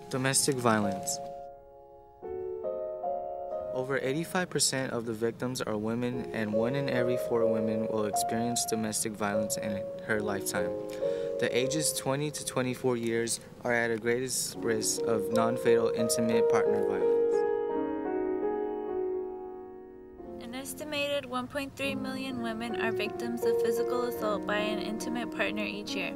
Domestic violence. Over 85% of the victims are women, and 1 in every 4 women will experience domestic violence in her lifetime. The ages 20 to 24 years are at a greatest risk of non-fatal intimate partner violence. An estimated 1.3 million women are victims of physical assault by an intimate partner each year.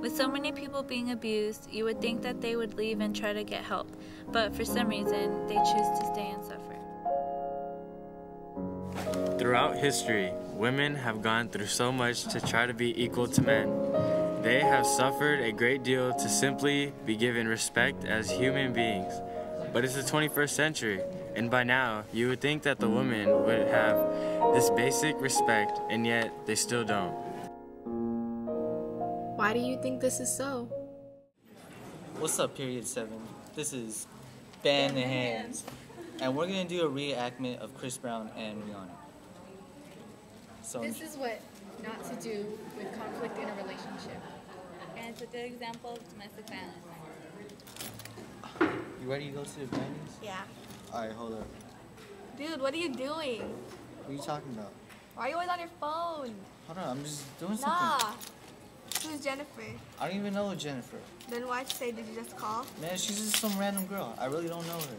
With so many people being abused, you would think that they would leave and try to get help, but for some reason, they choose to stay and suffer. Throughout history, women have gone through so much to try to be equal to men. They have suffered a great deal to simply be given respect as human beings. But it's the 21st century, and by now, you would think that the women would have this basic respect, and yet they still don't. Why do you think this is so? What's up, Period 7? This is Band the Hands, and we're going to do a reenactment of Chris Brown and Rihanna. So This is what not to do with conflict in a relationship. And it's a good example of domestic violence. You ready to go to the Grammys? Yeah. Alright, hold up. Dude, what are you doing? What are you talking about? Why are you always on your phone? Hold on, I'm just doing something. Nah. Who's Jennifer? I don't even know Jennifer. Then why'd you say, did you just call? Man, she's just some random girl. I really don't know her.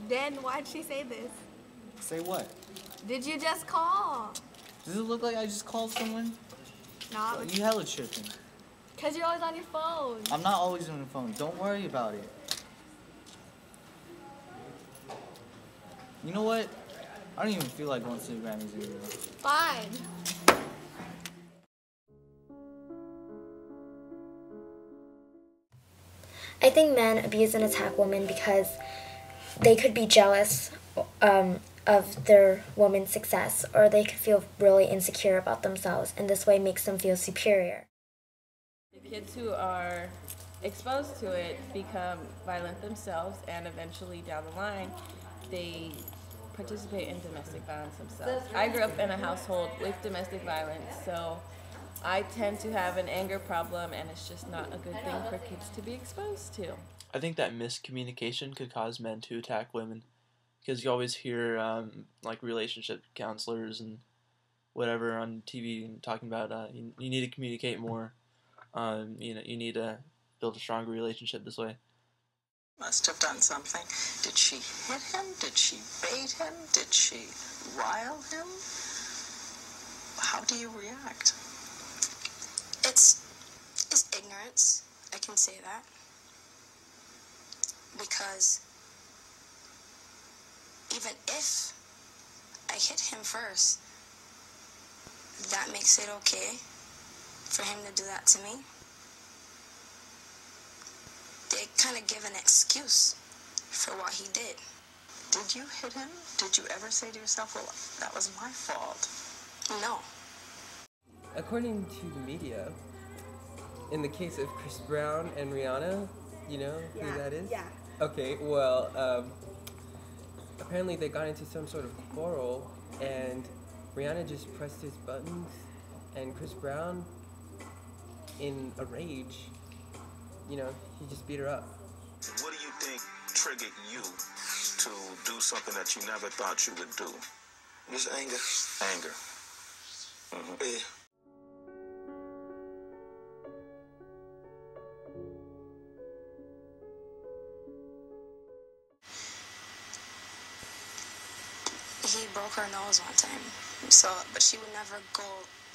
Then why'd she say this? Say what? Did you just call? Does it look like I just called someone? Nah, but You hella tripping. because you're always on your phone. I'm not always on the phone. Don't worry about it. You know what? I don't even feel like going to the Grammys anymore. Fine. I think men abuse and attack women because they could be jealous of their woman's success, or they could feel really insecure about themselves, and this way makes them feel superior. The kids who are exposed to it become violent themselves, and eventually down the line, they participate in domestic violence themselves. I grew up in a household with domestic violence, so I tend to have an anger problem, and it's just not a good thing for kids to be exposed to. I think that miscommunication could cause men to attack women, because you always hear like relationship counselors and whatever on TV talking about you need to communicate more. You need to build a stronger relationship this way. Must have done something. Did she hit him? Did she bait him? Did she rile him? How do you react? It's ignorance. I can say that. Because even if I hit him first, that makes it okay for him to do that to me. They kind of give an excuse for what he did. Did you hit him? Did you ever say to yourself, well, that was my fault? No. According to the media, in the case of Chris Brown and Rihanna, you know who that is? Yeah. Okay, well, apparently they got into some sort of quarrel, and Rihanna just pressed his buttons, and Chris Brown, in a rage, you know, he just beat her up. What do you think triggered you to do something that you never thought you would do? Just anger. Anger. Mm-hmm. Yeah. He broke her nose one time, but she would never go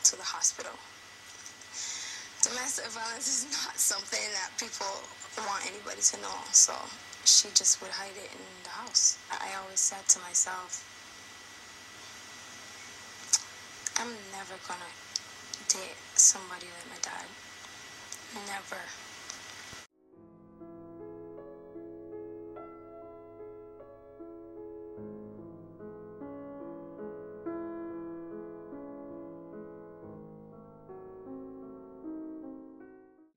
to the hospital. Domestic violence is not something that people want anybody to know, so she just would hide it in the house. I always said to myself, I'm never gonna date somebody like my dad. Never.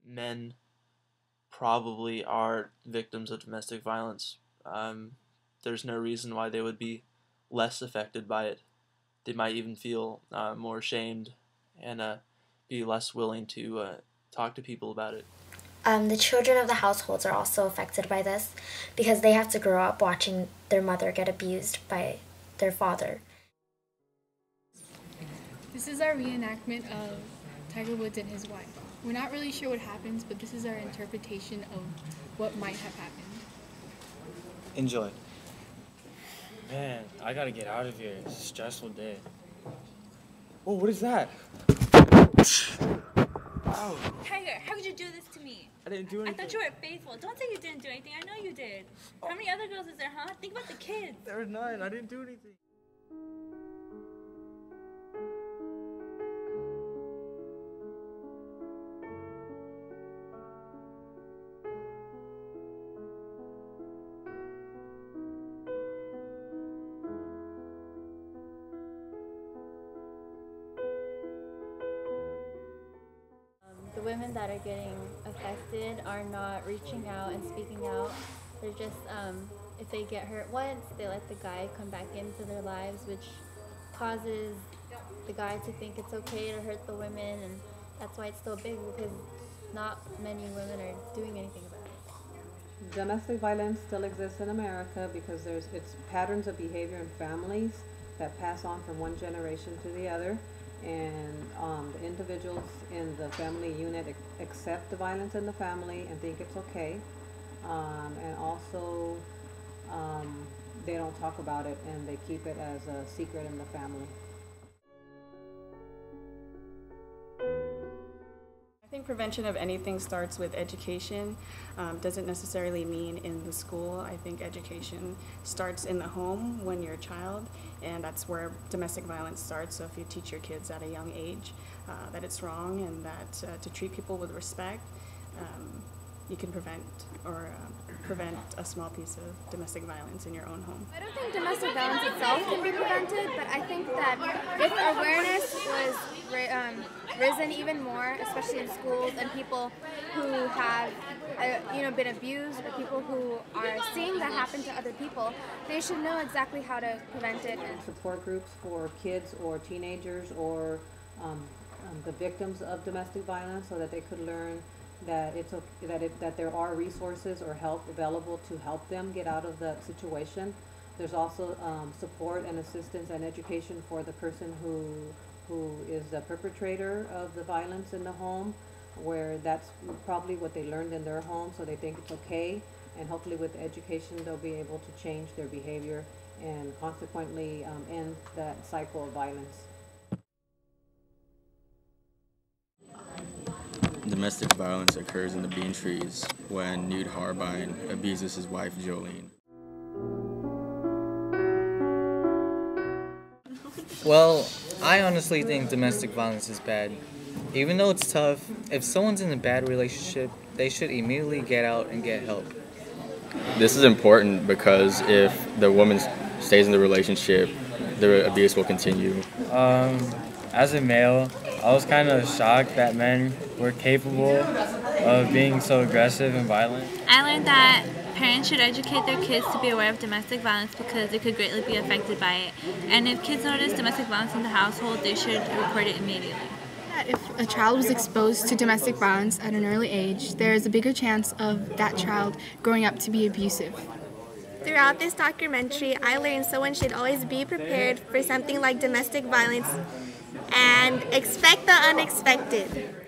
Men probably are victims of domestic violence. There's no reason why they would be less affected by it. They might even feel more ashamed and be less willing to talk to people about it. The children of the households are also affected by this because they have to grow up watching their mother get abused by their father. This is our reenactment of Tiger Woods and his wife. We're not really sure what happens, but this is our interpretation of what might have happened. Enjoy. Man, I gotta get out of here. It's a stressful day. Oh, what is that? Ow. Tiger, how could you do this to me? I didn't do anything. I thought you were faithful. Don't say you didn't do anything. I know you did. How many other girls is there, huh? Think about the kids. There were 9. I didn't do anything. The women that are getting affected are not reaching out and speaking out. They're just, if they get hurt once, they let the guy come back into their lives, which causes the guy to think it's okay to hurt the women, and that's why it's so big, because not many women are doing anything about it. Domestic violence still exists in America because it's patterns of behavior in families that pass on from one generation to the other. And the individuals in the family unit accept the violence in the family and think it's okay. And also they don't talk about it and they keep it as a secret in the family. I think prevention of anything starts with education. Doesn't necessarily mean in the school. I think education starts in the home when you're a child, and that's where domestic violence starts. So if you teach your kids at a young age that it's wrong and that to treat people with respect, you can prevent a small piece of domestic violence in your own home. I don't think domestic violence itself can be prevented, but I think that if awareness was risen even more, especially in schools, and people who have been abused, or people who are seeing that happen to other people, they should know exactly how to prevent it. Support groups for kids or teenagers or the victims of domestic violence, so that they could learn that that there are resources or help available to help them get out of the situation. There's also support and assistance and education for the person who is the perpetrator of the violence in the home, where that's probably what they learned in their home, so they think it's okay, and hopefully with education they'll be able to change their behavior and consequently end that cycle of violence. Domestic violence occurs in the bean trees when Nude Harbine abuses his wife Jolene. Well, I honestly think domestic violence is bad. Even though it's tough, if someone's in a bad relationship, they should immediately get out and get help. This is important because if the woman stays in the relationship, the abuse will continue. As a male, I was kind of shocked that men were capable of being so aggressive and violent. I learned that parents should educate their kids to be aware of domestic violence because they could greatly be affected by it. And if kids notice domestic violence in the household, they should report it immediately. If a child was exposed to domestic violence at an early age, there is a bigger chance of that child growing up to be abusive. Throughout this documentary, I learned someone should always be prepared for something like domestic violence and expect the unexpected.